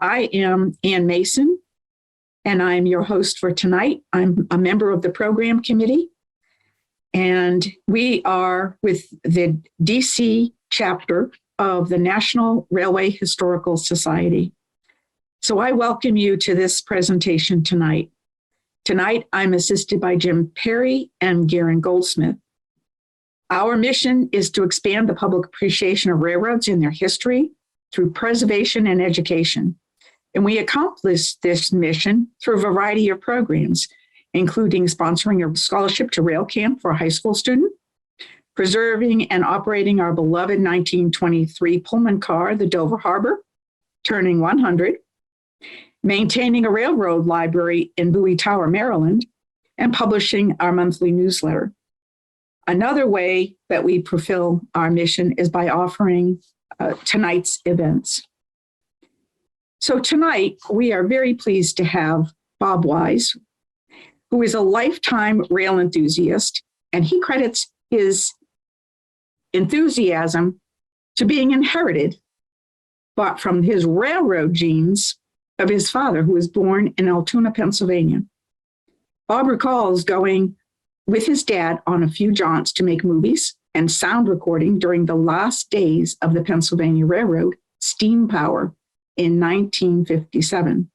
I am Ann Mason, and I'm your host for tonight. I'm a member of the program committee, and we are with the DC chapter of the National Railway Historical Society. So I welcome you to this presentation tonight. Tonight, I'm assisted by Jim Perry and Garen Goldsmith. Our mission is to expand the public appreciation of railroads and their history through preservation and education. And we accomplish this mission through a variety of programs, including sponsoring a scholarship to rail camp for a high school student, preserving and operating our beloved 1923 Pullman car, the Dover Harbor, turning 100, maintaining a railroad library in Bowie Tower, Maryland, and publishing our monthly newsletter. Another way that we fulfill our mission is by offering tonight's events. So tonight, we are very pleased to have Bob Wise, who is a lifetime rail enthusiast, and he credits his enthusiasm to being inherited but from his railroad genes of his father, who was born in Altoona, Pennsylvania. Bob recalls going with his dad on a few jaunts to make movies and sound recording during the last days of the Pennsylvania Railroad, steam power, in 1957.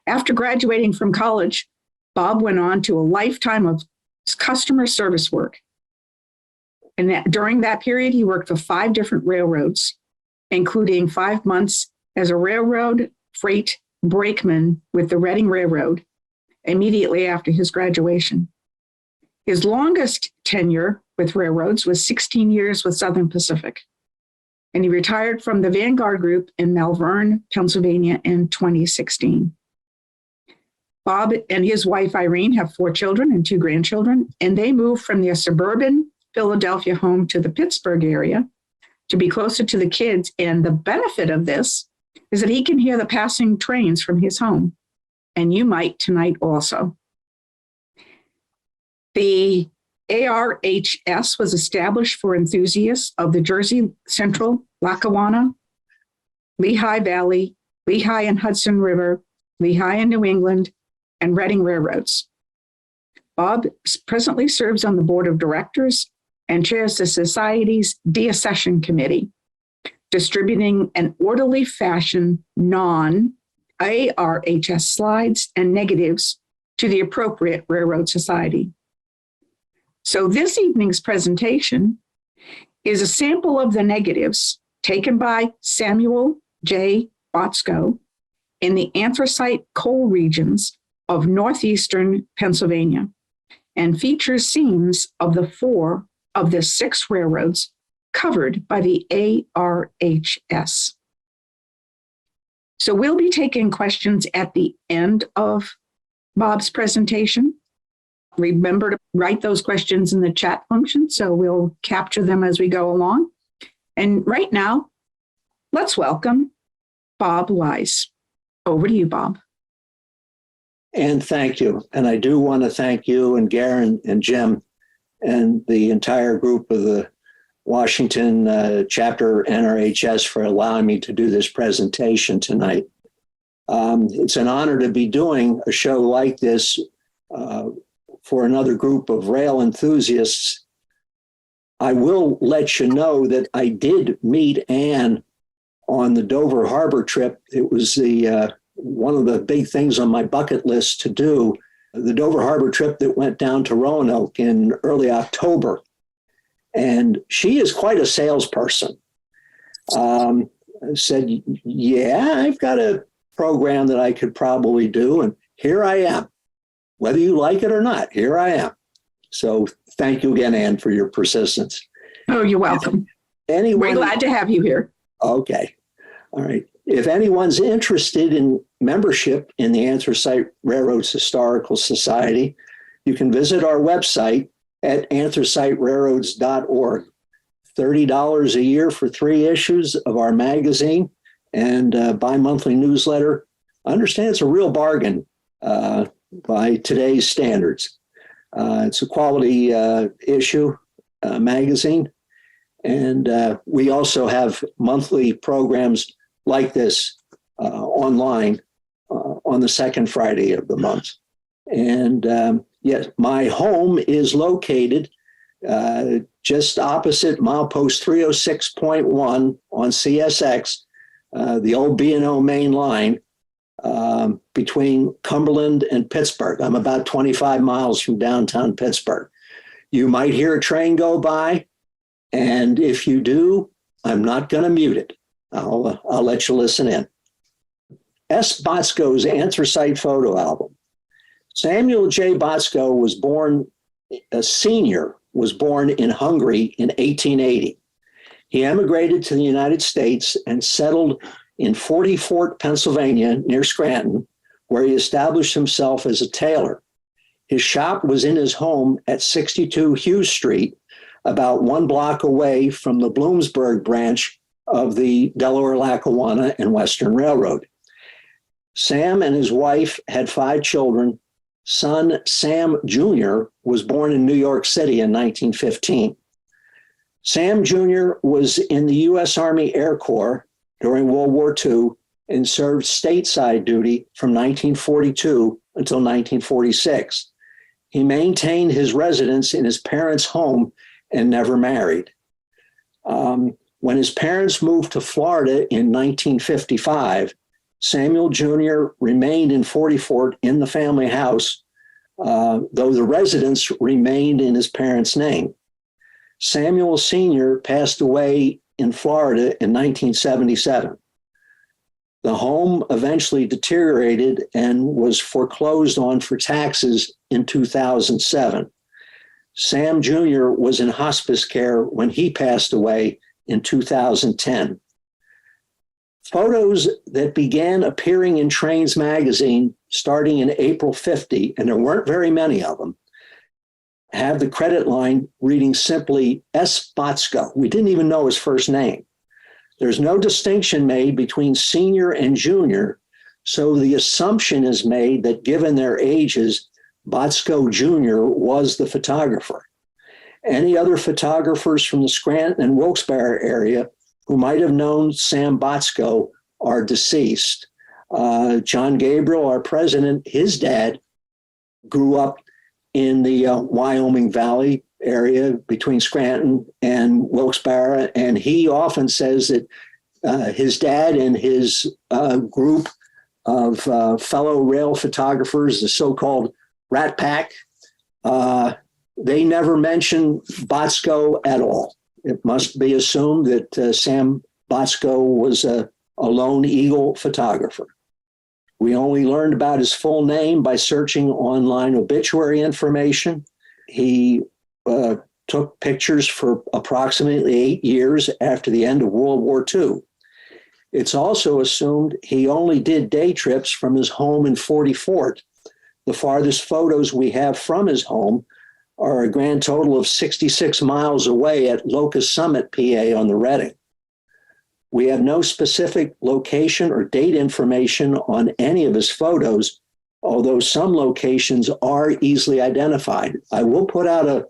After graduating from college, Bob went on to a lifetime of customer service work. And during that period, he worked for 5 different railroads, including 5 months as a railroad freight brakeman with the Reading Railroad immediately after his graduation. His longest tenure with railroads was 16 years with Southern Pacific, and he retired from the Vanguard Group in Malvern, Pennsylvania in 2016. Bob and his wife, Irene, have 4 children and 2 grandchildren, and they moved from their suburban Philadelphia home to the Pittsburgh area to be closer to the kids. And the benefit of this is that he can hear the passing trains from his home, and you might tonight also. The ARHS was established for enthusiasts of the Jersey Central, Lackawanna, Lehigh Valley, Lehigh and Hudson River, Lehigh and New England, and Reading Railroads. Bob presently serves on the board of directors and chairs the Society's deaccession committee, distributing an orderly fashion non-ARHS slides and negatives to the appropriate railroad society. So this evening's presentation is a sample of the negatives taken by Samuel J. Botsko in the anthracite coal regions of northeastern Pennsylvania, and features scenes of the 4 of the 6 railroads covered by the ARHS. So we'll be taking questions at the end of Bob's presentation. Remember to write those questions in the chat function, so we'll capture them as we go along. And right now, let's welcome Bob Wise. Over to you, Bob. And thank you. And I do want to thank you and Garen and Jim and the entire group of the Washington chapter NRHS for allowing me to do this presentation tonight. It's an honor to be doing a show like this for another group of rail enthusiasts. I will let you know that I did meet Ann on the Dover Harbor trip. It was the one of the big things on my bucket list to do, the Dover Harbor trip that went down to Roanoke in early October. And she is quite a salesperson. Said, yeah, I've got a program that I could probably do. And here I am. Whether you like it or not, here I am. So thank you again, Ann, for your persistence. Oh, you're welcome. We're glad to have you here. Okay. All right. If anyone's interested in membership in the Anthracite Railroads Historical Society, you can visit our website at anthraciterailroads.org. $30 a year for 3 issues of our magazine and bi-monthly newsletter. I understand it's a real bargain by today's standards. It's a quality issue magazine. And we also have monthly programs like this online on the second Friday of the month. And yes, my home is located just opposite milepost 306.1 on CSX, the old B&O main line, between Cumberland and Pittsburgh. I'm about 25 miles from downtown Pittsburgh. You might hear a train go by, and if you do, I'm not going to mute it. I'll let you listen in. S. Botsko's Anthracite photo album. Samuel J. Botsko was born, a senior, was born in Hungary in 1880. He emigrated to the United States and settled in 40 Fort, Pennsylvania, near Scranton, where he established himself as a tailor. His shop was in his home at 62 Hughes Street, about 1 block away from the Bloomsburg branch of the Delaware, Lackawanna, and Western Railroad. Sam and his wife had 5 children. Son Sam Jr. was born in New York City in 1915. Sam Jr. was in the U.S. Army Air Corps during World War II and served stateside duty from 1942 until 1946. He maintained his residence in his parents' home and never married. When his parents moved to Florida in 1955, Samuel Jr. remained in 40 Fort in the family house, though the residence remained in his parents' name. Samuel Sr. passed away in Florida in 1977. The home eventually deteriorated and was foreclosed on for taxes in 2007. Sam Jr. was in hospice care when he passed away in 2010. Photos that began appearing in Trains magazine starting in April 50, and there weren't very many of them, have the credit line reading simply S. Botsko. We didn't even know his first name. There's no distinction made between senior and junior, so the assumption is made that given their ages, Botsko Jr. was the photographer. Any other photographers from the Scranton and Wilkes-Barre area who might have known Sam Botsko are deceased. John Gabriel, our president, his dad grew up in the Wyoming Valley area between Scranton and Wilkes-Barre, and he often says that his dad and his group of fellow rail photographers, the so-called Rat Pack, they never mention Botsko at all. It must be assumed that Sam Botsko was a lone eagle photographer. We only learned about his full name by searching online obituary information. He took pictures for approximately 8 years after the end of World War II. It's also assumed he only did day trips from his home in 40 Fort. The farthest photos we have from his home are a grand total of 66 miles away at Locust Summit, PA on the Reading. We have no specific location or date information on any of his photos, although some locations are easily identified. I will put out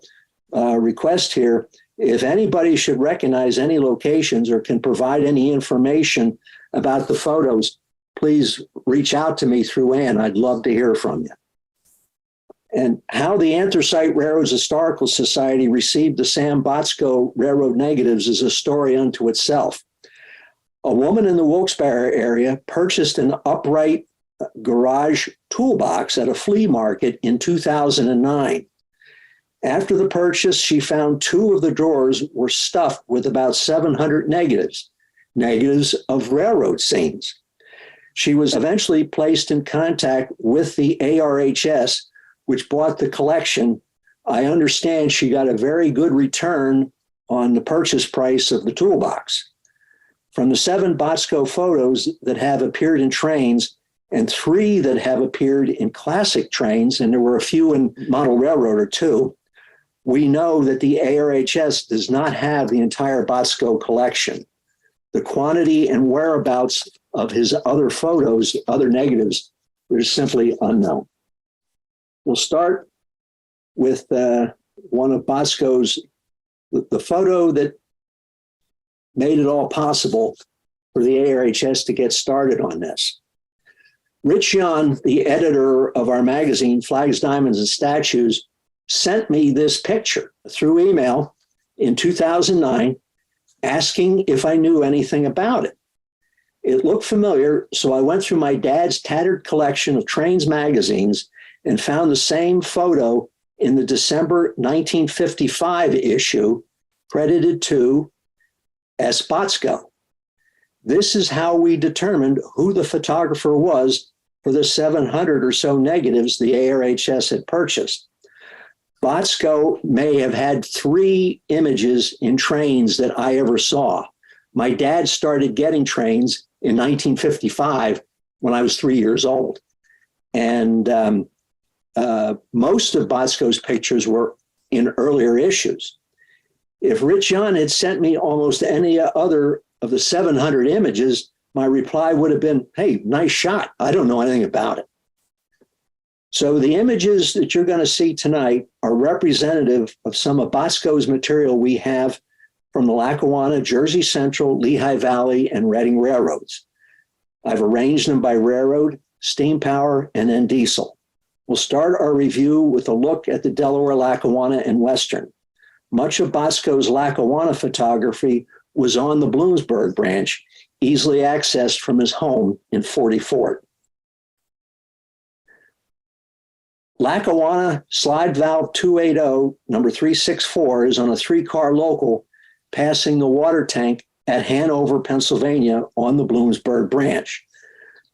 a request here. If anybody should recognize any locations or can provide any information about the photos, please reach out to me through Ann. I'd love to hear from you. And how the Anthracite Railroads Historical Society received the Sam Botsko railroad negatives is a story unto itself. A woman in the Wilkes-Barre area purchased an upright garage toolbox at a flea market in 2009. After the purchase, she found 2 of the drawers were stuffed with about 700 negatives of railroad scenes. She was eventually placed in contact with the ARHS, which bought the collection. I understand she got a very good return on the purchase price of the toolbox. From the 7 Botsko photos that have appeared in Trains and 3 that have appeared in classic Trains, and there were a few in Model Railroader too, we know that the ARHS does not have the entire Botsko collection. The quantity and whereabouts of his other photos, other negatives, is simply unknown. We'll start with one of Botsko's, the photo that made it all possible for the ARHS to get started on this. Rich Young, the editor of our magazine, Flags, Diamonds, and Statues, sent me this picture through email in 2009, asking if I knew anything about it. It looked familiar, so I went through my dad's tattered collection of Trains magazines and found the same photo in the December 1955 issue, credited to S. Botsko. This is how we determined who the photographer was for the 700 or so negatives the ARHS had purchased. Botsko may have had 3 images in Trains that I ever saw. My dad started getting Trains in 1955 when I was 3 years old. And most of Botsko's pictures were in earlier issues. If Rich Young had sent me almost any other of the 700 images, my reply would have been, hey, nice shot. I don't know anything about it. So the images that you're going to see tonight are representative of some of Botsko's material we have from the Lackawanna, Jersey Central, Lehigh Valley, and Reading railroads. I've arranged them by railroad, steam power, and then diesel. We'll start our review with a look at the Delaware, Lackawanna, and Western. Much of Botsko's Lackawanna photography was on the Bloomsburg branch, easily accessed from his home in 40 Fort. Lackawanna slide valve 280, number 364, is on a 3-car local passing the water tank at Hanover, Pennsylvania on the Bloomsburg branch.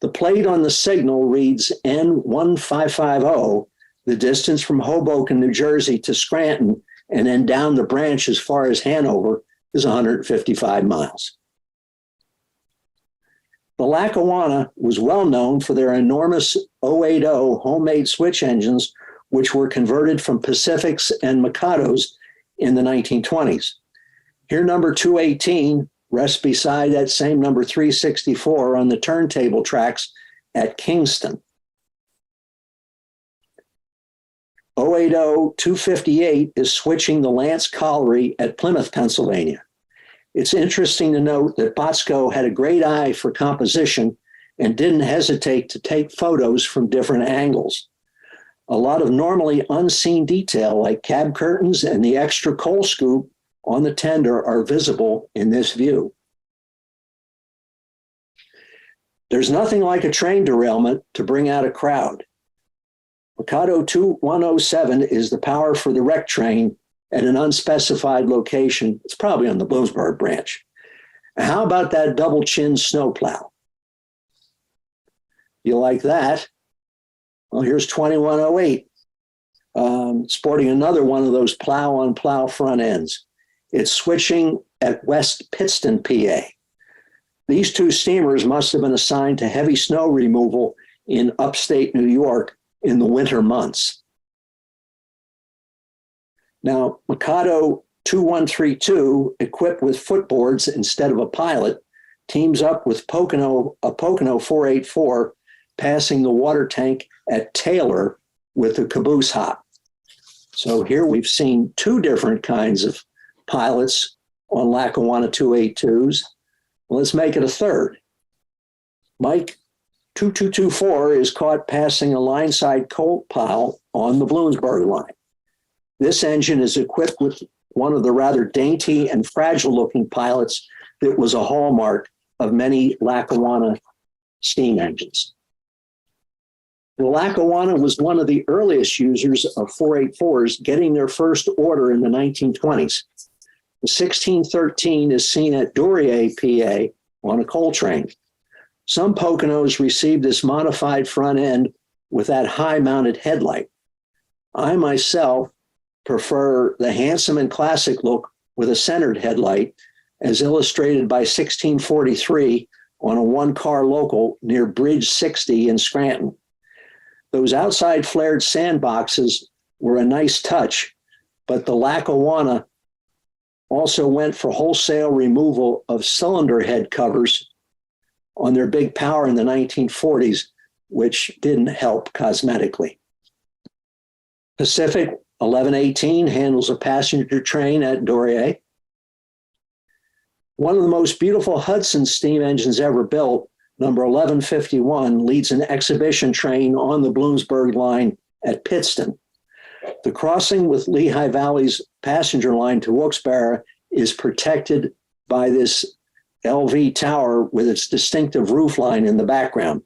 The plate on the signal reads N1550. The distance from Hoboken, New Jersey to Scranton and then down the branch as far as Hanover is 155 miles. The Lackawanna was well known for their enormous 080 homemade switch engines, which were converted from Pacifics and Mikados in the 1920s. Here, number 218 rests beside that same number 364 on the turntable tracks at Kingston. 080-258 is switching the Lance Colliery at Plymouth, Pennsylvania. It's interesting to note that Botsko had a great eye for composition and didn't hesitate to take photos from different angles. A lot of normally unseen detail, like cab curtains and the extra coal scoop on the tender, are visible in this view. There's nothing like a train derailment to bring out a crowd. Mikado 2107 is the power for the wreck train at an unspecified location. It's probably on the Bloomsburg branch. How about that double chin snowplow? You like that? Well, here's 2108, sporting another one of those plow-on-plow front ends. It's switching at West Pittston, PA. These 2 steamers must have been assigned to heavy snow removal in upstate New York in the winter months. Now, Mikado 2132, equipped with footboards instead of a pilot, teams up with Pocono 484, passing the water tank at Taylor with the caboose hop. So here we've seen 2 different kinds of pilots on Lackawanna 282s. Well, let's make it a third. Mike 2224 is caught passing a line-side coal pile on the Bloomsburg line. This engine is equipped with one of the rather dainty and fragile-looking pilots that was a hallmark of many Lackawanna steam engines. The Lackawanna was one of the earliest users of 484s, getting their first order in the 1920s. The 1613 is seen at Delaware, PA, on a coal train. Some Poconos received this modified front end with that high-mounted headlight. I myself prefer the handsome and classic look with a centered headlight, as illustrated by 1643 on a 1-car local near Bridge 60 in Scranton. Those outside flared sandboxes were a nice touch, but the Lackawanna also went for wholesale removal of cylinder head covers on their big power in the 1940s, which didn't help cosmetically. Pacific 1118 handles a passenger train at Delaware. One of the most beautiful Hudson steam engines ever built, number 1151, leads an exhibition train on the Bloomsburg line at Pittston. The crossing with Lehigh Valley's passenger line to Wilkes-Barre is protected by this LV tower with its distinctive roofline in the background.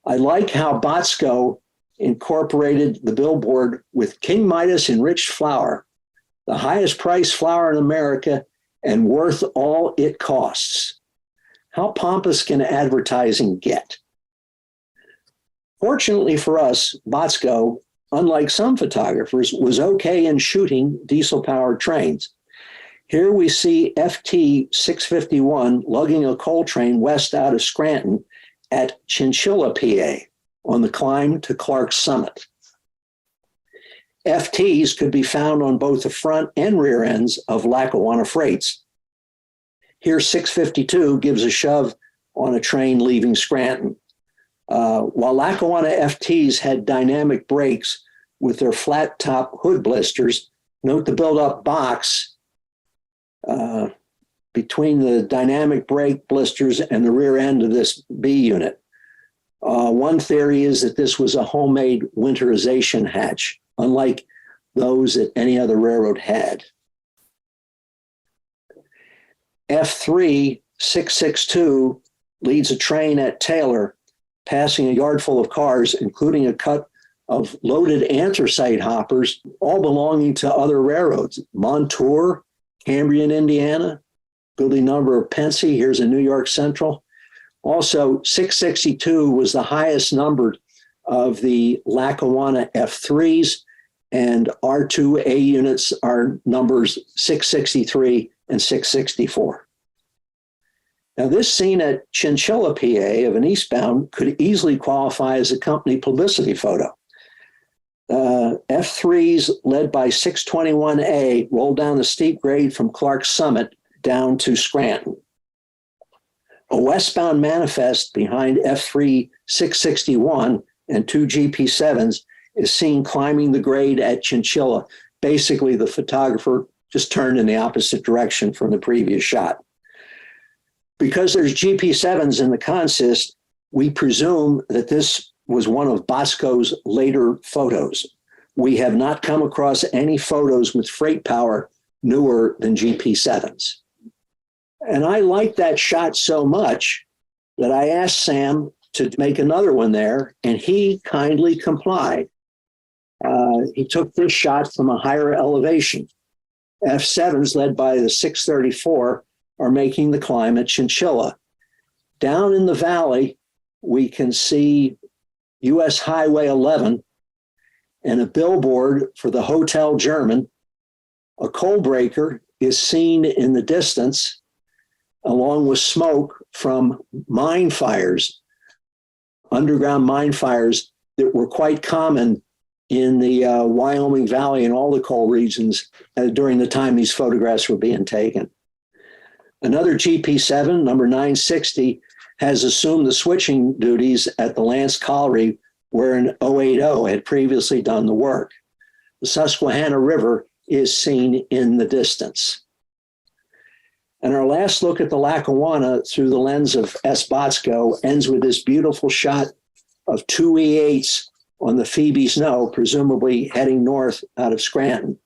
I like how Botsko incorporated the billboard with King Midas enriched flour, the highest priced flour in America and worth all it costs. How pompous can advertising get? Fortunately for us, Botsko, unlike some photographers, was okay in shooting diesel-powered trains. Here we see FT 651 lugging a coal train west out of Scranton at Chinchilla, PA, on the climb to Clark's Summit. FTs could be found on both the front and rear ends of Lackawanna freights. Here, 652 gives a shove on a train leaving Scranton. While Lackawanna FTs had dynamic brakes with their flat top hood blisters, note the build-up box between the dynamic brake blisters and the rear end of this B unit. One theory is that this was a homemade winterization hatch, unlike those that any other railroad had. F3 662 leads a train at Taylor, passing a yard full of cars, including a cut of loaded anthracite hoppers, all belonging to other railroads. Montour, Cambrian, Indiana, building number of Pensy, here's a New York Central. Also, 662 was the highest numbered of the Lackawanna F3s, and R2A units are numbers 663 and 664. Now, this scene at Chinchilla, PA, of an eastbound could easily qualify as a company publicity photo. F3s led by 621A rolled down the steep grade from Clark's Summit down to Scranton. A westbound manifest behind F3 661 and two GP7s is seen climbing the grade at Chinchilla. Basically, the photographer just turned in the opposite direction from the previous shot. Because there's GP7s in the consist, we presume that this was one of Botsko's later photos. We have not come across any photos with freight power newer than GP7s. And I liked that shot so much that I asked Sam to make another one there, and he kindly complied. He took this shot from a higher elevation. F7s led by the 634 are making the climb at Chinchilla. Down in the valley, we can see US Highway 11 and a billboard for the Hotel German. A coal breaker is seen in the distance, along with smoke from mine fires, underground mine fires that were quite common in the Wyoming Valley and all the coal regions during the time these photographs were being taken. Another GP7, number 960, has assumed the switching duties at the Lance Colliery, where an 080 had previously done the work. The Susquehanna River is seen in the distance. And our last look at the Lackawanna through the lens of S. Botsko ends with this beautiful shot of two E8s on the Phoebe Snow, presumably heading north out of Scranton.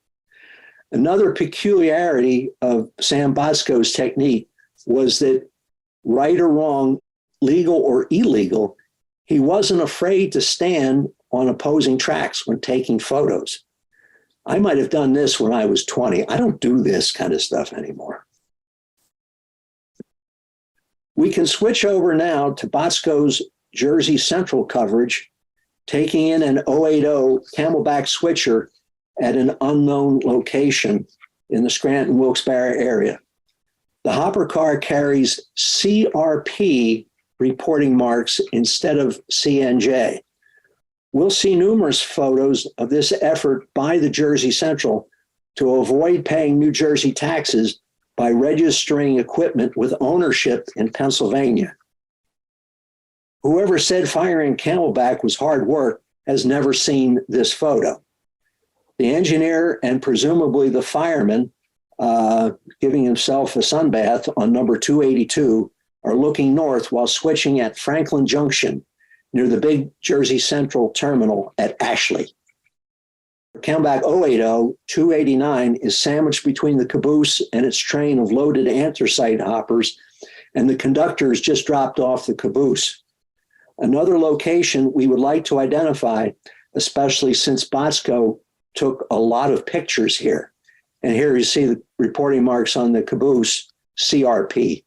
Another peculiarity of Sam Botsko's technique was that, right or wrong, legal or illegal, he wasn't afraid to stand on opposing tracks when taking photos. I might have done this when I was 20. I don't do this kind of stuff anymore. We can switch over now to Botsko's Jersey Central coverage, taking in an 080 Camelback switcher at an unknown location in the Scranton-Wilkes-Barre area. The hopper car carries CRP reporting marks instead of CNJ. We'll see numerous photos of this effort by the Jersey Central to avoid paying New Jersey taxes by registering equipment with ownership in Pennsylvania. Whoever said firing Camelback was hard work has never seen this photo. The engineer and presumably the fireman giving himself a sunbath on number 282, are looking north while switching at Franklin Junction near the big Jersey Central terminal at Ashley. Camelback 080, 289 is sandwiched between the caboose and its train of loaded anthracite hoppers, and the conductors just dropped off the caboose. Another location we would like to identify, especially since Botsko took a lot of pictures here. And here you see the reporting marks on the caboose, CRP.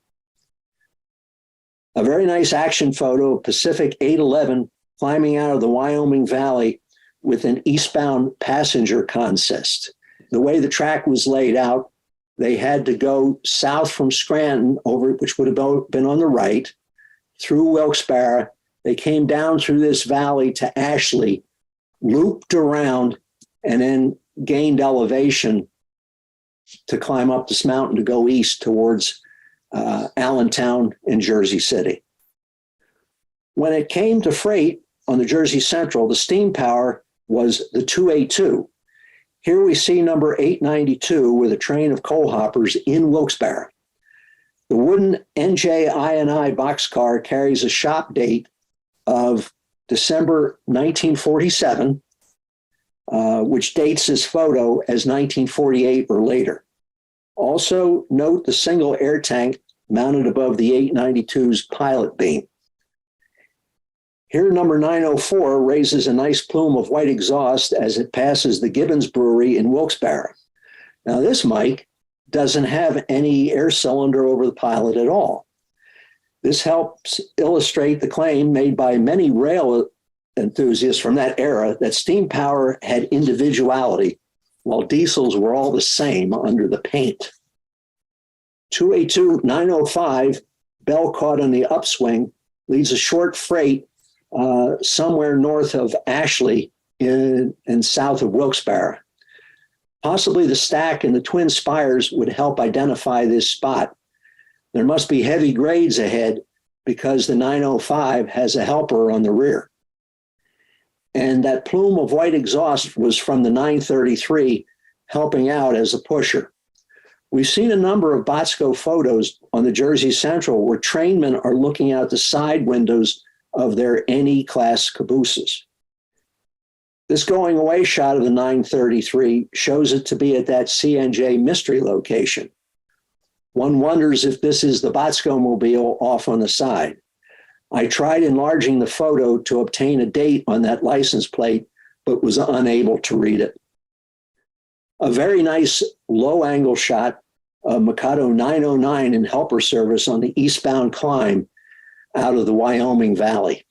A very nice action photo of Pacific 811 climbing out of the Wyoming Valley with an eastbound passenger consist. The way the track was laid out, they had to go south from Scranton, over which would have been on the right, through Wilkes-Barre. They came down through this valley to Ashley, looped around, and then gained elevation to climb up this mountain to go east towards Allentown and Jersey City. When it came to freight on the Jersey Central, the steam power was the 282. Here we see number 892 with a train of coal hoppers in Wilkes-Barre. The wooden NJI&I boxcar carries a shop date of December 1947, which dates this photo as 1948 or later. Also note the single air tank mounted above the 892's pilot beam. Here, number 904 raises a nice plume of white exhaust as it passes the Gibbons Brewery in Wilkes-Barre. Now, this Mike doesn't have any air cylinder over the pilot at all. This helps illustrate the claim made by many rail enthusiasts from that era that steam power had individuality, while diesels were all the same under the paint. 282-905, bell caught on the upswing, leads a short freight somewhere north of Ashley and south of Wilkes-Barre. Possibly the stack and the twin spires would help identify this spot. There must be heavy grades ahead because the 905 has a helper on the rear. And that plume of white exhaust was from the 933 helping out as a pusher. We've seen a number of Botsko photos on the Jersey Central where trainmen are looking out the side windows of their NE class cabooses. This going away shot of the 933 shows it to be at that CNJ mystery location. One wonders if this is the Botsko mobile off on the side. I tried enlarging the photo to obtain a date on that license plate, but was unable to read it. A very nice low angle shot of Mikado 909 in helper service on the eastbound climb out of the Wyoming Valley.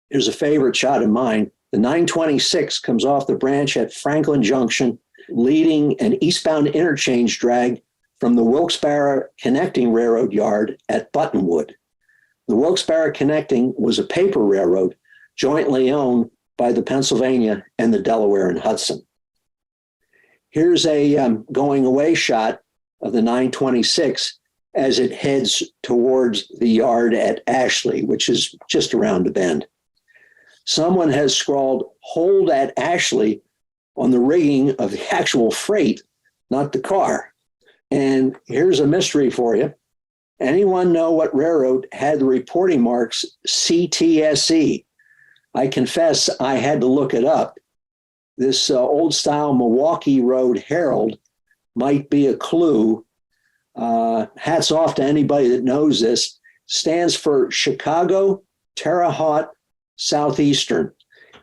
Here's a favorite shot of mine. The 926 comes off the branch at Franklin Junction, leading an eastbound interchange drag from the Wilkes-Barre Connecting Railroad Yard at Buttonwood. The Wilkes-Barre Connecting was a paper railroad jointly owned by the Pennsylvania and the Delaware and Hudson. Here's a going away shot of the 926 as it heads towards the yard at Ashley, which is just around the bend. Someone has scrawled "Hold at Ashley" on the rigging of the actual freight, not the car. And here's a mystery for you. Anyone know what railroad had the reporting marks CTSE? I confess I had to look it up. This old style Milwaukee Road Herald might be a clue. Hats off to anybody that knows this. Stands for Chicago Terre Haute Southeastern.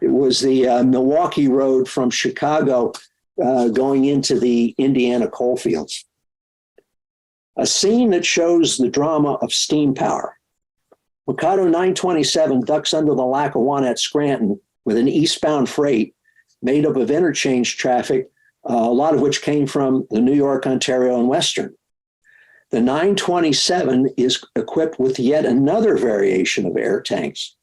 It was the Milwaukee Road from Chicago going into the Indiana coalfields. A scene that shows the drama of steam power. Mikado 927 ducks under the Lackawanna at Scranton with an eastbound freight made up of interchange traffic, a lot of which came from the New York, Ontario, and Western. The 927 is equipped with yet another variation of air tanks.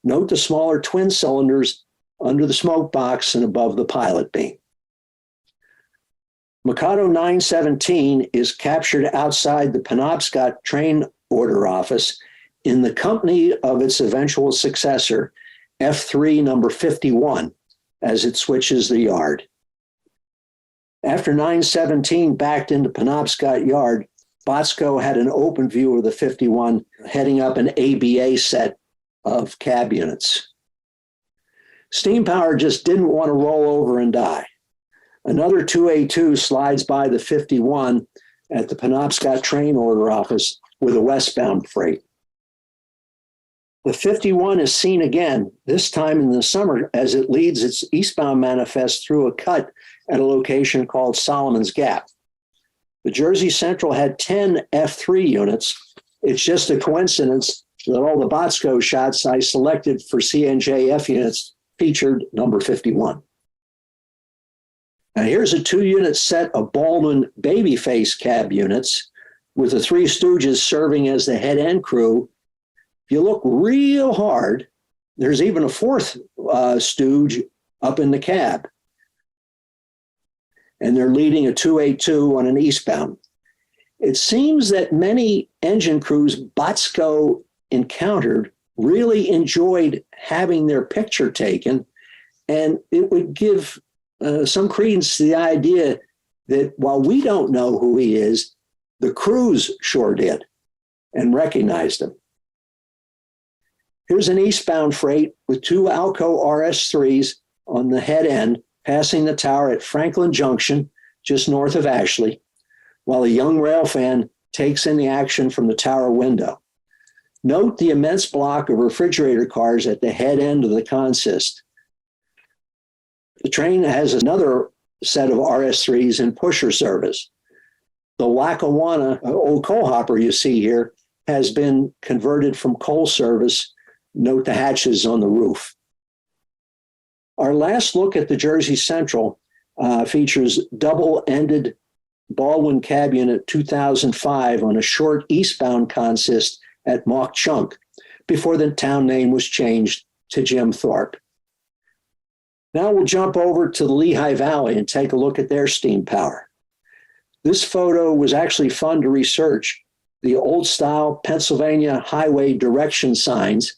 Note the smaller twin cylinders under the smoke box and above the pilot beam. Mikado 917 is captured outside the Penobscot train order office in the company of its eventual successor, F3 number 51, as it switches the yard. After 917 backed into Penobscot Yard, Botsko had an open view of the 51 heading up an ABA set of cab units. Steam Power just didn't want to roll over and die. Another 2A2 slides by the 51 at the Penobscot train order office with a westbound freight. The 51 is seen again, this time in the summer, as it leads its eastbound manifest through a cut at a location called Solomon's Gap. The Jersey Central had 10 F3 units. It's just a coincidence that all the Botsko shots I selected for CNJF units featured number 51. Now here's a 2-unit set of Baldwin Babyface cab units with the Three Stooges serving as the head end crew. If you look real hard, there's even a fourth stooge up in the cab. And they're leading a 282 on an eastbound. It seems that many engine crews Botsko encountered really enjoyed having their picture taken, and it would give some credence to the idea that while we don't know who he is, the crews sure did and recognized him. Here's an eastbound freight with 2 Alco RS3s on the head end, passing the tower at Franklin Junction, just north of Ashley, while a young rail fan takes in the action from the tower window. Note the immense block of refrigerator cars at the head end of the consist. The train has another set of RS3s in pusher service. The Lackawanna old coal hopper you see here has been converted from coal service. Note the hatches on the roof. Our last look at the Jersey Central features double-ended Baldwin Cab Unit 2005 on a short eastbound consist at Mock Chunk before the town name was changed to Jim Thorpe. Now we'll jump over to the Lehigh Valley and take a look at their steam power. This photo was actually fun to research. The old-style Pennsylvania highway direction signs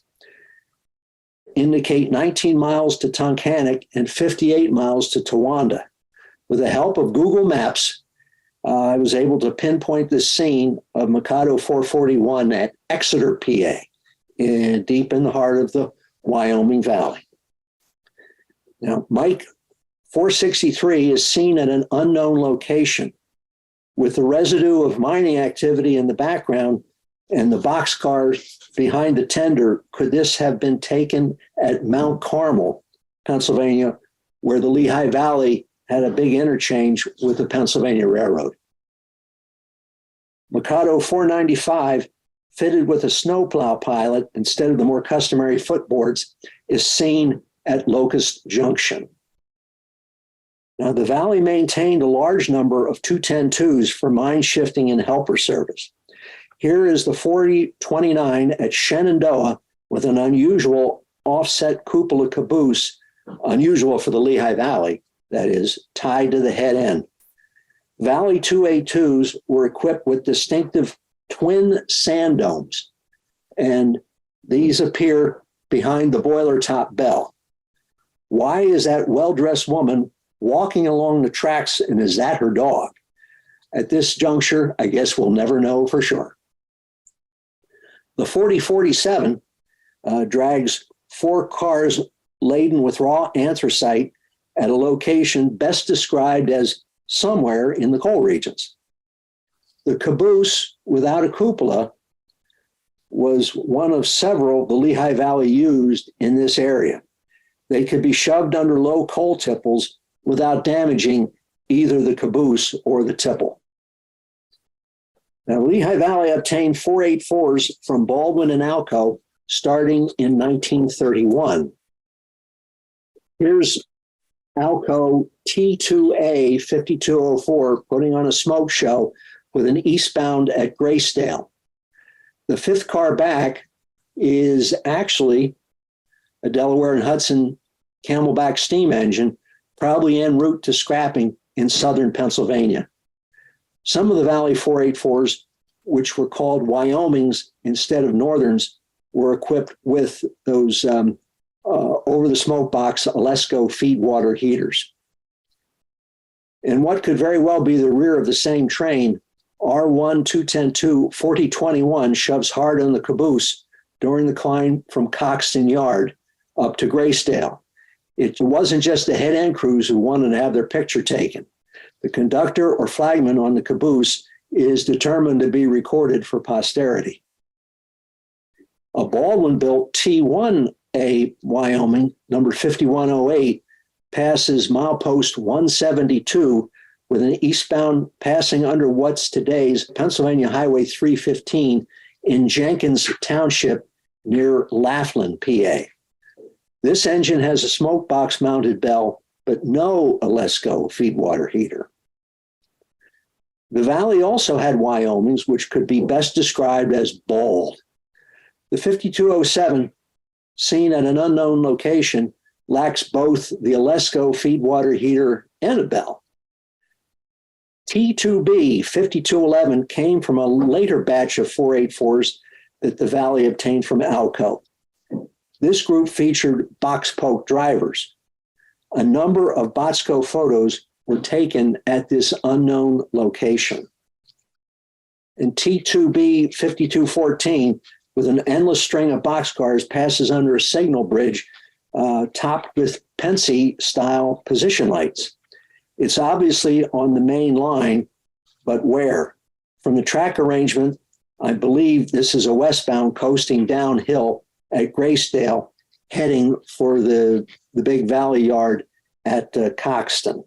indicate 19 miles to Tunkhannock and 58 miles to Towanda. With the help of Google Maps, I was able to pinpoint the scene of Mikado 441 at Exeter, PA, deep in the heart of the Wyoming Valley. Now, Mike 463 is seen at an unknown location with the residue of mining activity in the background and the boxcar behind the tender. Could this have been taken at Mount Carmel, Pennsylvania, where the Lehigh Valley had a big interchange with the Pennsylvania Railroad? Mikado 495, fitted with a snowplow pilot instead of the more customary footboards, is seen at Locust Junction. Now, the Valley maintained a large number of 210-2s for mine shifting and helper service. Here is the 4029 at Shenandoah with an unusual offset cupola caboose, unusual for the Lehigh Valley, that is, tied to the head end. Valley 282s were equipped with distinctive twin sand domes, and these appear behind the boiler top bell. Why is that well-dressed woman walking along the tracks, and is that her dog? At this juncture, I guess we'll never know for sure. The 4047 drags 4 cars laden with raw anthracite at a location best described as somewhere in the coal regions. The caboose without a cupola was one of several the Lehigh Valley used in this area. They could be shoved under low coal tipples without damaging either the caboose or the tipple. Now, Lehigh Valley obtained 484s from Baldwin and Alco starting in 1931. Here's Alco T2A 5204 putting on a smoke show with an eastbound at Graysdale. The 5th car back is actually a Delaware and Hudson Camelback steam engine, probably en route to scrapping in southern Pennsylvania. Some of the Valley 484s, which were called Wyomings instead of Northerns, were equipped with those over the smoke box Alesco feed water heaters. In what could very well be the rear of the same train, R1-210-2-4021 shoves hard on the caboose during the climb from Coxton Yard up to Graysdale. It wasn't just the head-end crews who wanted to have their picture taken. The conductor or flagman on the caboose is determined to be recorded for posterity. A Baldwin-built T1A Wyoming, number 5108, passes milepost 172 with an eastbound passing under what's today's Pennsylvania Highway 315 in Jenkins Township near Laughlin, PA. This engine has a smoke box mounted bell, but no Alesco feedwater heater. The Valley also had Wyomings, which could be best described as bald. The 5207, seen at an unknown location, lacks both the Alesco feedwater heater and a bell. T2B 5211 came from a later batch of 484s that the Valley obtained from Alco. This group featured box poke drivers. A number of Botsko photos were taken at this unknown location. And T2B 5214, with an endless string of boxcars, passes under a signal bridge topped with Pensy-style position lights. It's obviously on the main line, but where? From the track arrangement, I believe this is a westbound coasting downhill at Graysdale, heading for the big Valley Yard at Coxton.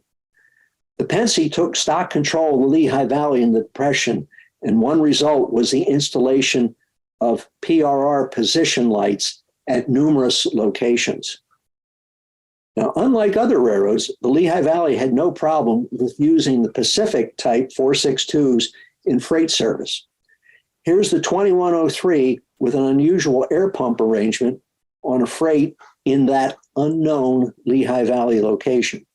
The Pensy took stock control of the Lehigh Valley in the Depression, and one result was the installation of PRR position lights at numerous locations. Now, unlike other railroads, the Lehigh Valley had no problem with using the Pacific type 462s in freight service. Here's the 2103 with an unusual air pump arrangement on a freight in that unknown Lehigh Valley location.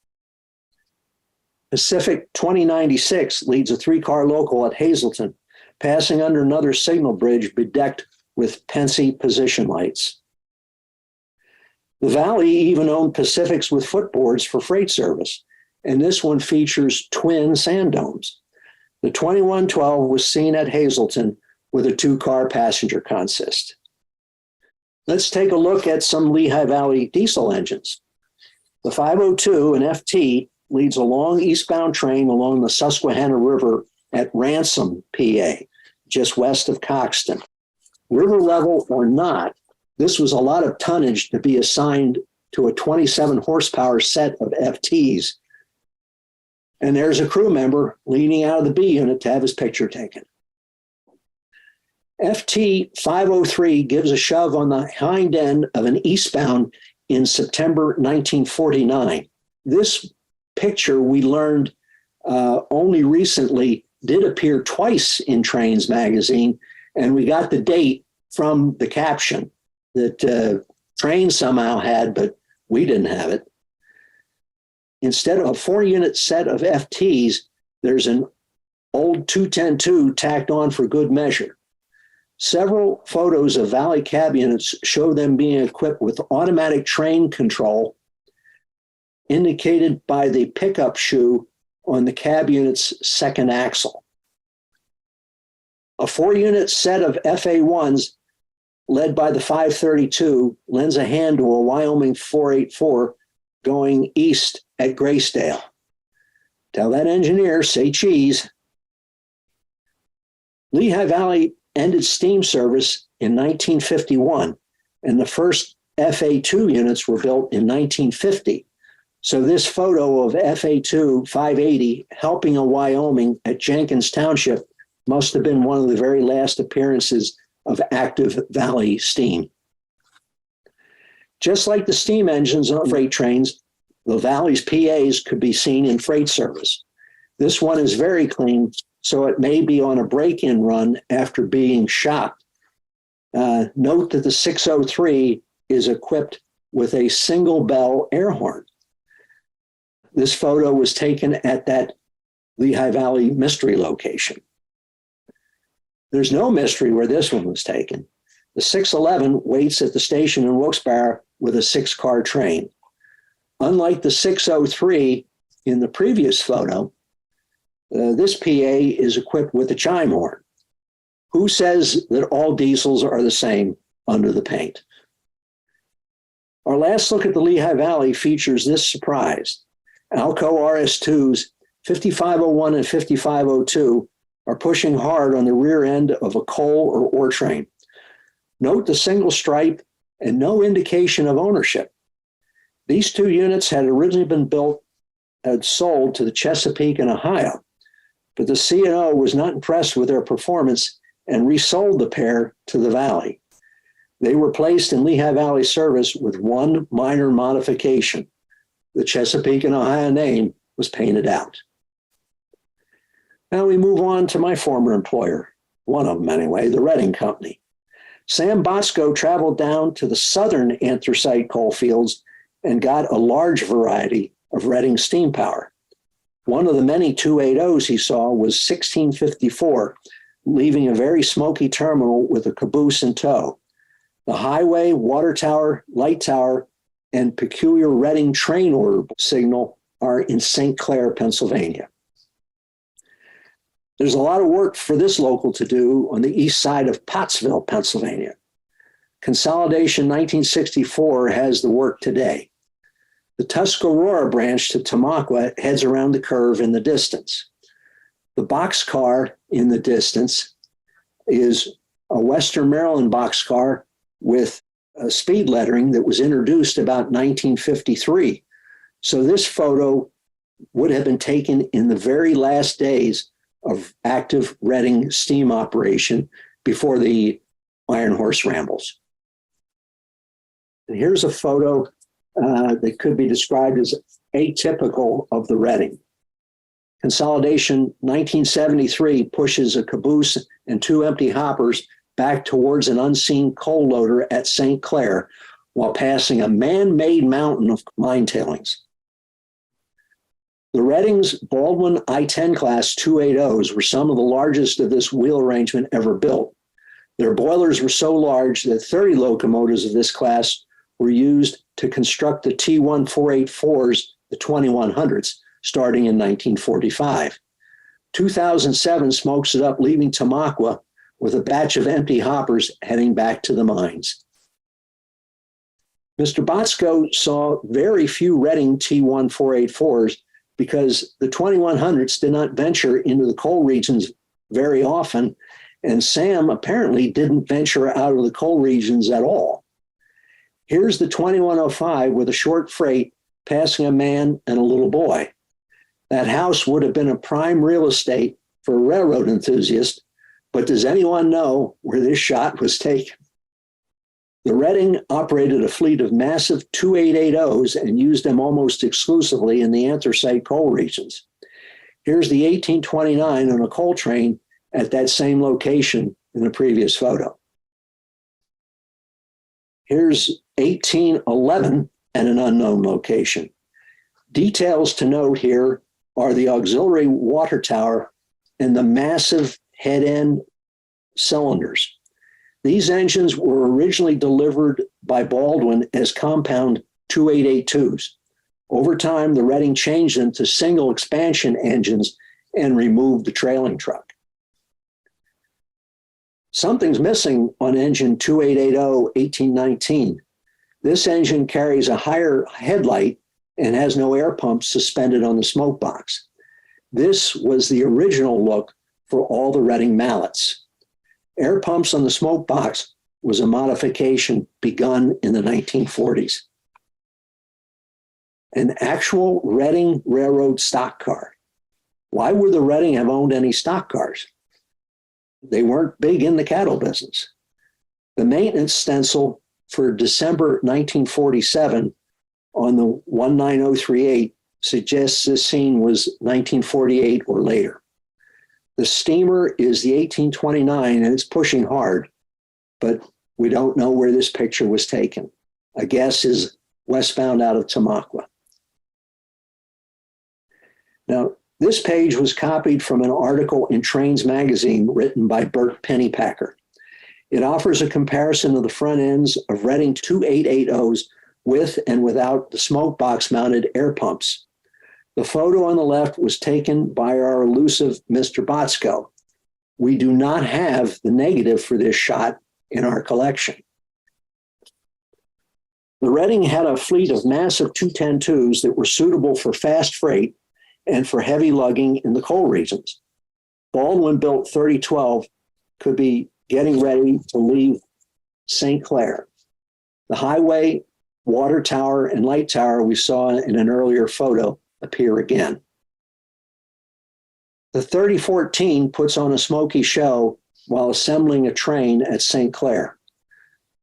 Pacific 2096 leads a 3-car local at Hazleton, passing under another signal bridge bedecked with Pensy position lights. The Valley even owned Pacifics with footboards for freight service, and this one features twin sand domes. The 2112 was seen at Hazleton with a 2-car passenger consist. Let's take a look at some Lehigh Valley diesel engines. The 502, an FT, leads a long eastbound train along the Susquehanna River at Ransom, PA, just west of Coxton. River level or not, this was a lot of tonnage to be assigned to a 27 horsepower set of FTs. And there's a crew member leaning out of the B unit to have his picture taken. FT 503 gives a shove on the hind end of an eastbound in September 1949. This picture, we learned only recently, did appear twice in Trains magazine, and we got the date from the caption that Train somehow had, but we didn't have it. Instead of a 4-unit set of FTs, there's an old 210-2 tacked on for good measure. Several photos of Valley cab units show them being equipped with automatic train control, indicated by the pickup shoe on the cab unit's second axle. A 4-unit set of FA1s led by the 532 lends a hand to a Wyoming 484 going east at Graysdale. Tell that engineer, say cheese. Lehigh Valley ended steam service in 1951, and the first FA2 units were built in 1950. So this photo of FA2 580 helping a Wyoming at Jenkins Township must have been one of the very last appearances of active Valley steam. Just like the steam engines on freight trains, the Valley's PAs could be seen in freight service. This one is very clean, so it may be on a break-in run after being shopped. Note that the 603 is equipped with a single bell air horn. This photo was taken at that Lehigh Valley mystery location. There's no mystery where this one was taken. The 611 waits at the station in Wilkes-Barre with a 6-car train. Unlike the 603, in the previous photo, this PA is equipped with a chime horn. Who says that all diesels are the same under the paint? Our last look at the Lehigh Valley features this surprise. Alco RS2s 5501 and 5502 are pushing hard on the rear end of a coal or ore train. Note the single stripe and no indication of ownership. These two units had originally been sold to the Chesapeake and Ohio, but the C&O was not impressed with their performance and resold the pair to the Valley. They were placed in Lehigh Valley service with one minor modification. The Chesapeake and Ohio name was painted out. Now we move on to my former employer, one of them anyway, the Reading Company. Sam Botsko traveled down to the southern anthracite coal fields and got a large variety of Reading steam power. One of the many 280s he saw was 1654, leaving a very smoky terminal with a caboose in tow. The highway, water tower, light tower, and peculiar Reading train order signal are in St. Clair, Pennsylvania. There's a lot of work for this local to do on the east side of Pottsville, Pennsylvania. Consolidation 1964 has the work today. The Tuscarora branch to Tamaqua heads around the curve in the distance. The boxcar in the distance is a Western Maryland boxcar with a speed lettering that was introduced about 1953. So this photo would have been taken in the very last days of active Reading steam operation before the Iron Horse rambles. And here's a photo that could be described as atypical of the Reading. Consolidation 1973 pushes a caboose and two empty hoppers back towards an unseen coal loader at St. Clair while passing a man-made mountain of mine tailings. The Reading's Baldwin I-10 class 280s were some of the largest of this wheel arrangement ever built. Their boilers were so large that 30 locomotives of this class were used to construct the T1484s, the 2100s, starting in 1945. 2007 smokes it up, leaving Tamaqua with a batch of empty hoppers heading back to the mines. Mr. Botsko saw very few Reading T1484s because the 2100s did not venture into the coal regions very often, and Sam apparently didn't venture out of the coal regions at all. Here's the 2105 with a short freight passing a man and a little boy. That house would have been a prime real estate for a railroad enthusiast, but does anyone know where this shot was taken? The Reading operated a fleet of massive 2880s and used them almost exclusively in the anthracite coal regions. Here's the 1829 on a coal train at that same location in the previous photo. Here's 1811 at an unknown location. Details to note here are the auxiliary water tower and the massive head-end cylinders. These engines were originally delivered by Baldwin as compound 2882s. Over time, the Reading changed them to single expansion engines and removed the trailing truck. Something's missing on engine 2880-1819. This engine carries a higher headlight and has no air pumps suspended on the smoke box. This was the original look for all the Reading mallets. Air pumps on the smoke box was a modification begun in the 1940s. An actual Reading Railroad stock car. Why would the Reading have owned any stock cars? They weren't big in the cattle business. The maintenance stencil for December 1947 on the 19038 suggests this scene was 1948 or later. The steamer is the 1829 and it's pushing hard, but we don't know where this picture was taken. A guess is westbound out of Tamaqua. Now, this page was copied from an article in Trains magazine written by Bert Pennypacker. It offers a comparison of the front ends of Reading 2880s with and without the smoke box mounted air pumps. The photo on the left was taken by our elusive Mr. Botsko. We do not have the negative for this shot in our collection. The Reading had a fleet of massive 210-2s that were suitable for fast freight and for heavy lugging in the coal regions. Baldwin built 3012 could be getting ready to leave St. Clair. The highway, water tower, and light tower we saw in an earlier photo appear again. The 3014 puts on a smoky show while assembling a train at St. Clair.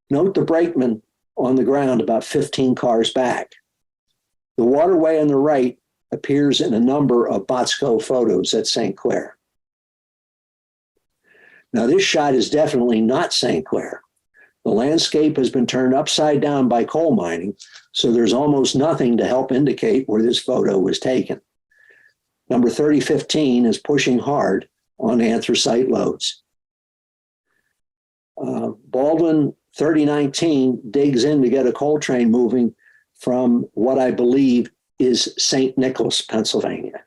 Note the brakeman on the ground about 15 cars back. The waterway on the right appears in a number of Botsko photos at St. Clair. Now, this shot is definitely not St. Clair. The landscape has been turned upside down by coal mining, so there's almost nothing to help indicate where this photo was taken. Number 3015 is pushing hard on anthracite loads. Baldwin 3019 digs in to get a coal train moving from what I believe is St. Nicholas, Pennsylvania.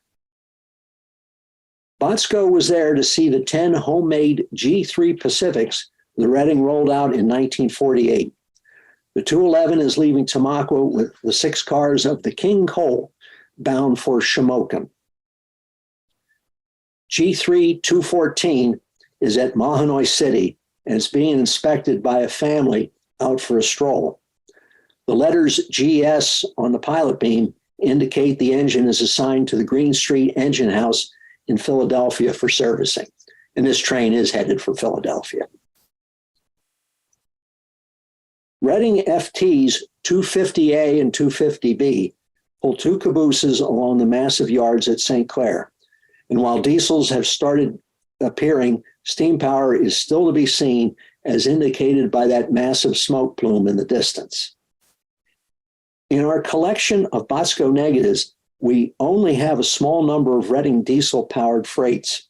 Botsko was there to see the 10 homemade G3 Pacifics the Reading rolled out in 1948. The 211 is leaving Tamaqua with the 6 cars of the King Coal bound for Shamokin. G3 214 is at Mahanoy City and it's being inspected by a family out for a stroll. The letters GS on the pilot beam indicate the engine is assigned to the Green Street Engine House in Philadelphia for servicing. And this train is headed for Philadelphia. Reading FTs 250A and 250B pull 2 cabooses along the massive yards at St. Clair. And while diesels have started appearing, steam power is still to be seen, as indicated by that massive smoke plume in the distance. In our collection of Botsko negatives, we only have a small number of Reading diesel-powered freights.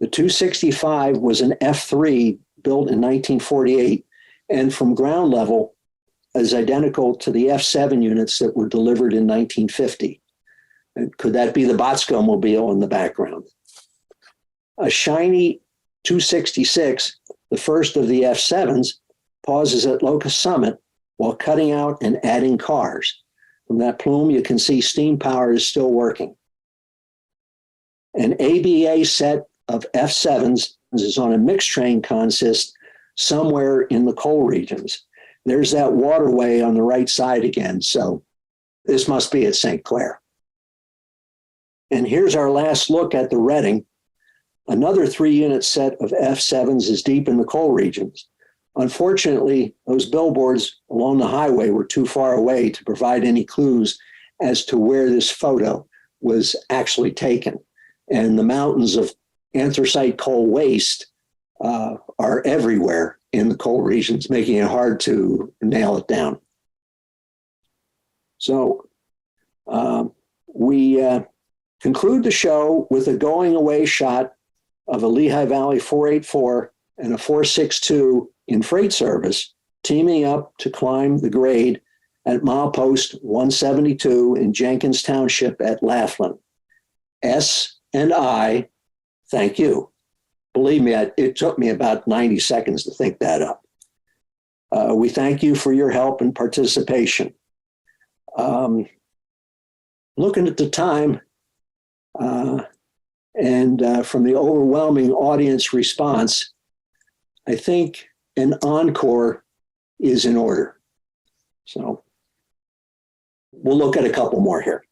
The 265 was an F3 built in 1948, and from ground level is identical to the F7 units that were delivered in 1950. And could that be the Botsko mobile in the background? A shiny 266, the first of the F7s, pauses at Locust Summit while cutting out and adding cars. From that plume, you can see steam power is still working. An ABA set of F7s is on a mixed train consist somewhere in the coal regions. There's that waterway on the right side again, so this must be at St. Clair. And here's our last look at the Reading. Another 3-unit set of F7s is deep in the coal regions. Unfortunately, those billboards along the highway were too far away to provide any clues as to where this photo was actually taken. And the mountains of anthracite coal waste are everywhere in the coal regions, making it hard to nail it down. So we conclude the show with a going away shot of a Lehigh Valley 484 and a 462 in freight service, teaming up to climb the grade at milepost 172 in Jenkins Township at Laughlin. S and I thank you. Believe me, it took me about 90 seconds to think that up. We thank you for your help and participation. Looking at the time, and from the overwhelming audience response, I think an encore is in order. So we'll look at a couple more here.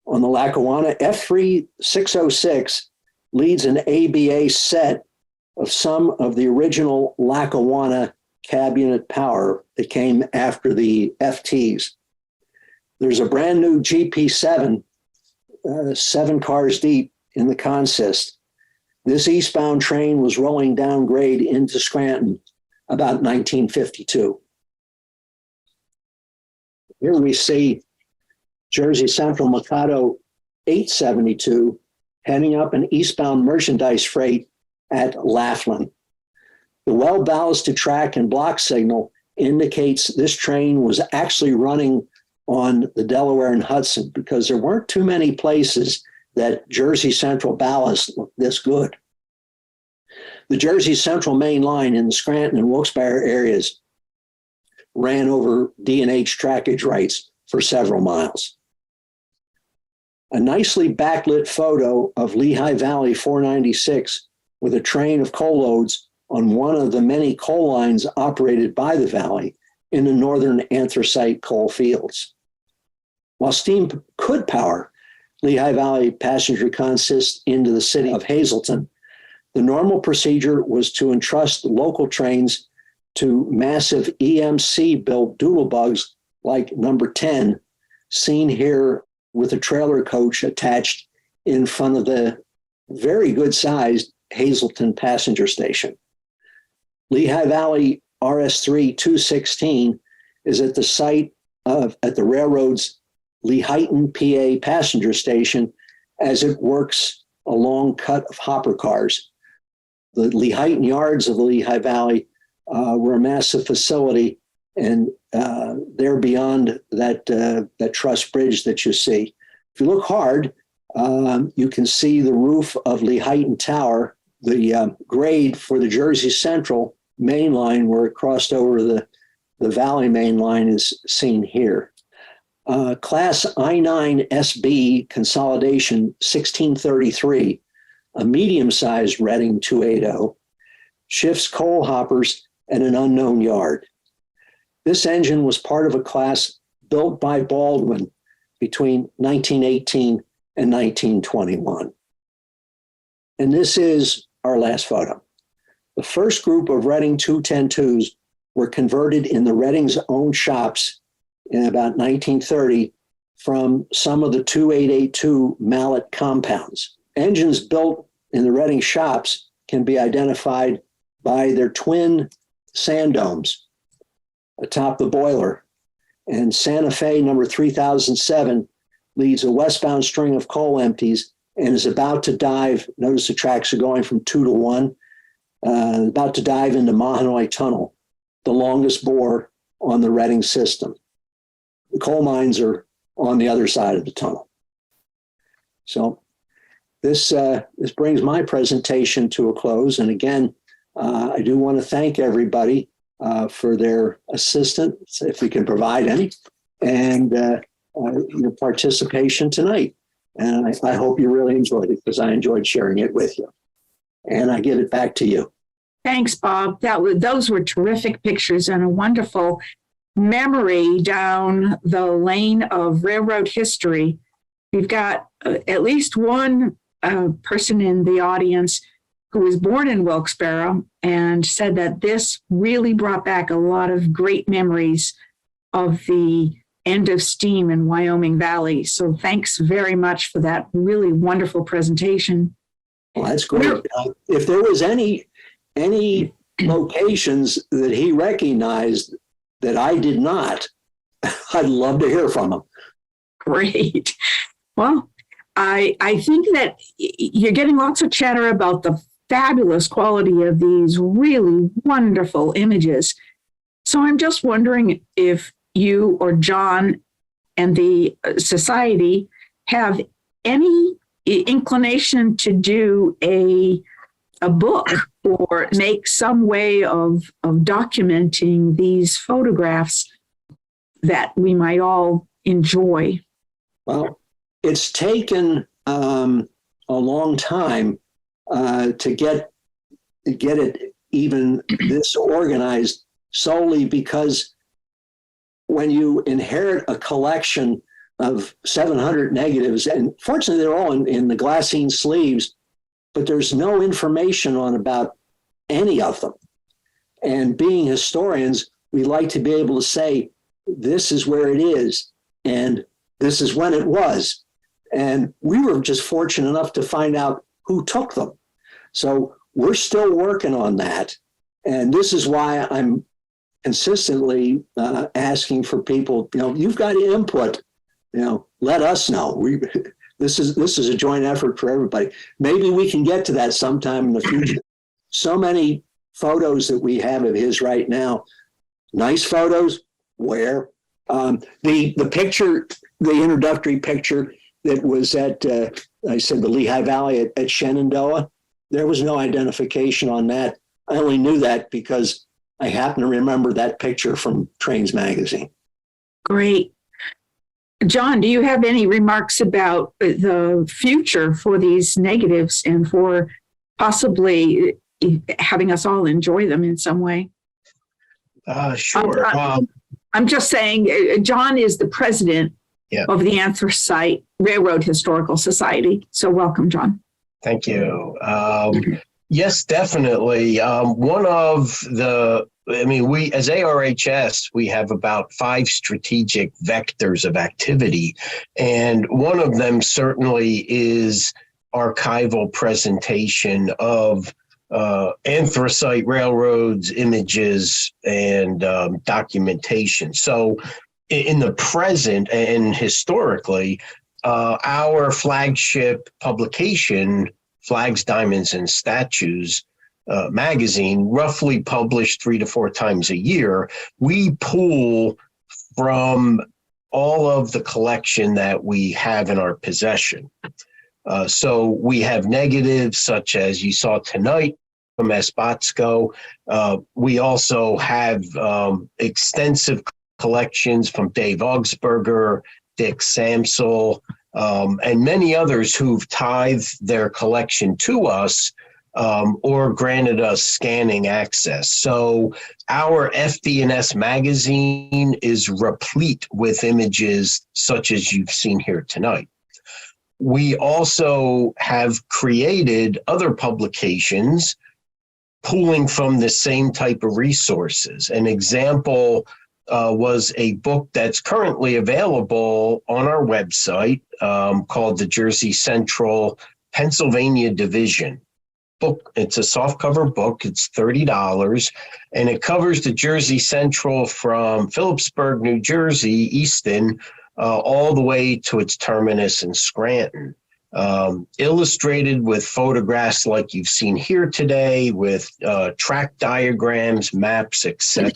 On the Lackawanna, F3 606 leads an ABA set of some of the original Lackawanna cab unit power that came after the FTs. There's a brand new GP7, 7 cars deep in the consist. This eastbound train was rolling down grade into Scranton about 1952. Here we see Jersey Central Mikado 872 heading up an eastbound merchandise freight at Laughlin. The well-ballasted track and block signal indicates this train was actually running on the Delaware and Hudson because there weren't too many places that Jersey Central ballast looked this good. The Jersey Central main line in the Scranton and Wilkes-Barre areas ran over D&H trackage rights for several miles. A nicely backlit photo of Lehigh Valley 496 with a train of coal loads on one of the many coal lines operated by the valley in the northern anthracite coal fields. While steam could power Lehigh Valley passenger consists into the city of Hazleton, the normal procedure was to entrust local trains to massive EMC-built doodlebugs like number 10, seen here with a trailer coach attached in front of the very good-sized Hazleton passenger station. Lehigh Valley RS3 216 is at the site at the railroad's Lehighton, PA passenger station as it works a long cut of hopper cars. The Lehighton yards of the Lehigh Valley were a massive facility, and they're beyond that truss bridge that you see. If you look hard, you can see the roof of Lehighton Tower, the grade for the Jersey Central main line where it crossed over the Valley main line is seen here. Class I-9 SB Consolidation 1633, a medium-sized Reading 280, shifts coal hoppers at an unknown yard. This engine was part of a class built by Baldwin between 1918 and 1921. And this is our last photo. The first group of Reading 210-2s were converted in the Reading's own shops in about 1930 from some of the 2882 mallet compounds. Engines built in the Reading shops can be identified by their twin sand domes atop the boiler. And Santa Fe number 3007 leads a westbound string of coal empties and is about to dive. Notice the tracks are going from 2 to 1, about to dive into Mahanoy Tunnel, the longest bore on the Reading system. The coal mines are on the other side of the tunnel. So this brings my presentation to a close. And again, I do want to thank everybody for their assistance, if we can provide any, and your participation tonight. And I hope you really enjoyed it because I enjoyed sharing it with you. And I give it back to you. Thanks, Bob. Those were terrific pictures and a wonderful memory down the lane of railroad history. We've got at least one person in the audience who was born in Wilkes-Barre and said that this really brought back a lot of great memories of the end of steam in Wyoming Valley. So thanks very much for that really wonderful presentation. Well, that's great. If there was any locations that he recognized that I did not, I'd love to hear from him. Great. Well, I think that you're getting lots of chatter about the fabulous quality of these really wonderful images. So I'm just wondering if you or John and the society have any inclination to do a book or make some way of documenting these photographs that we might all enjoy. Well, it's taken a long time to get it even this organized, solely because when you inherit a collection of 700 negatives, and fortunately they're all in the glassine sleeves, but there's no information on about any of them. And being historians, we like to be able to say, this is where it is, and this is when it was. And we were just fortunate enough to find out who took them. So we're still working on that. And this is why I'm consistently asking for people, you've got input, let us know. This is a joint effort for everybody. Maybe we can get to that sometime in the future. So many photos that we have of his right now, nice photos, where? The picture, the introductory picture that was at, I said the Lehigh Valley at Shenandoah, there was no identification on that. I only knew that because I happen to remember that picture from Trains Magazine. Great. John, do you have any remarks about the future for these negatives and for possibly having us all enjoy them in some way? Sure. I'm just saying, John is the president of the Anthracite Railroad Historical Society. So welcome, John. Thank you. Yes, definitely. We as ARHS, we have about 5 strategic vectors of activity, and one of them certainly is archival presentation of Anthracite Railroads images and documentation. So in the present and historically, our flagship publication, Flags, Diamonds, and Statues magazine, roughly published 3 to 4 times a year, we pull from all of the collection that we have in our possession. So we have negatives such as you saw tonight from Sam Botsko. We also have extensive collections from Dave Augsburger, Dick Samsel, and many others who've tithed their collection to us or granted us scanning access. So our FD&S magazine is replete with images such as you've seen here tonight. We also have created other publications pulling from the same type of resources. An example was a book that's currently available on our website called the Jersey Central Pennsylvania Division book. It's a softcover book. It's $30, and it covers the Jersey Central from Phillipsburg, New Jersey, Easton, all the way to its terminus in Scranton. Illustrated with photographs like you've seen here today, with track diagrams, maps, etc.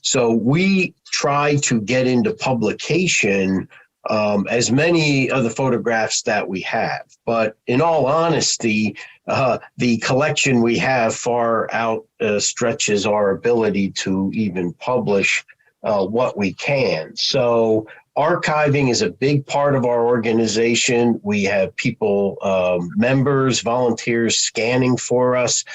So we try to get into publication as many of the photographs that we have. But in all honesty, the collection we have far out stretches our ability to even publish what we can. So archiving is a big part of our organization. We have people, members, volunteers scanning for us.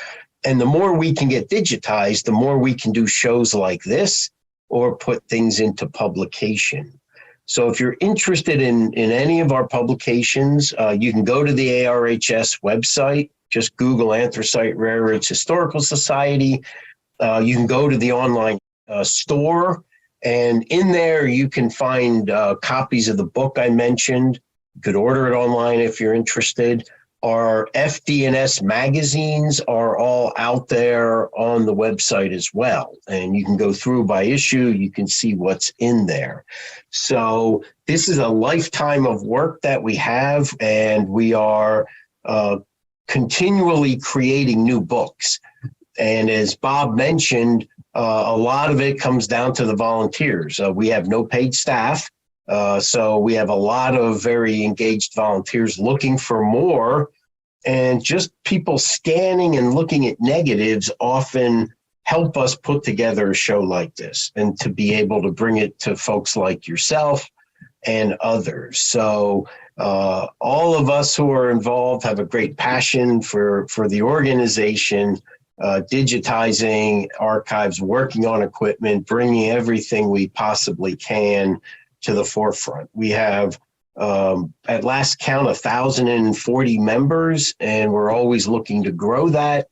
And the more we can get digitized, the more we can do shows like this or put things into publication. So if you're interested in any of our publications, you can go to the ARHS website. Just Google Anthracite Railroads Historical Society. You can go to the online store, and in there you can find copies of the book I mentioned. You could order it online if you're interested. Our FD&S magazines are all out there on the website as well. And you can go through by issue, you can see what's in there. So this is a lifetime of work that we have, and we are continually creating new books. And as Bob mentioned, a lot of it comes down to the volunteers. We have no paid staff. So we have a lot of very engaged volunteers looking for more, and just people scanning and looking at negatives often help us put together a show like this and to be able to bring it to folks like yourself and others. So all of us who are involved have a great passion for the organization, digitizing archives, working on equipment, bringing everything we possibly can to the forefront. We have, at last count, 1,040 members, and we're always looking to grow that,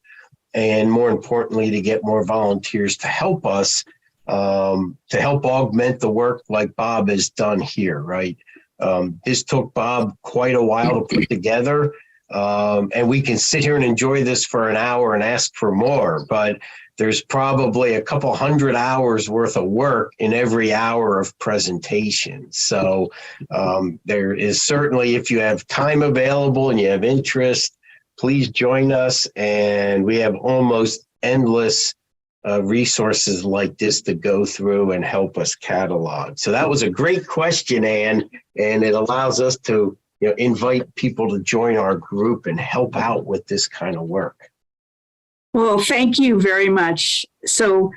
and more importantly, to get more volunteers to help us, to help augment the work like Bob has done here, right? This took Bob quite a while to put together, and we can sit here and enjoy this for an hour and ask for more, but there's probably a couple hundred hours worth of work in every hour of presentation. So there is certainly, if you have time available and you have interest, please join us. And we have almost endless resources like this to go through and help us catalog. So that was a great question, Ann, and it allows us to invite people to join our group and help out with this kind of work. Well, thank you very much. So,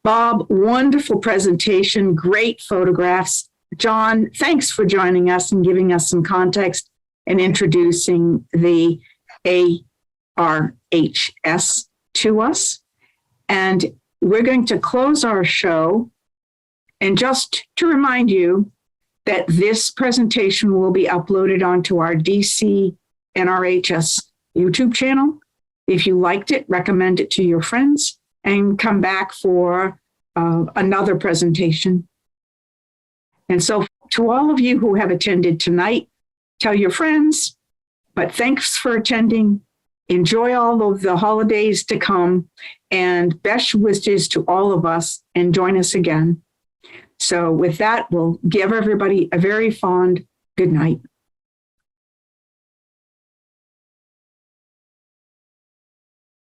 Bob, wonderful presentation, great photographs. John, thanks for joining us and giving us some context and introducing the ARHS to us. And we're going to close our show. And just to remind you that this presentation will be uploaded onto our DC NRHS YouTube channel. If you liked it, recommend it to your friends and come back for another presentation. And so to all of you who have attended tonight, tell your friends, but thanks for attending. Enjoy all of the holidays to come, and best wishes to all of us, and join us again. So with that, we'll give everybody a very fond good night.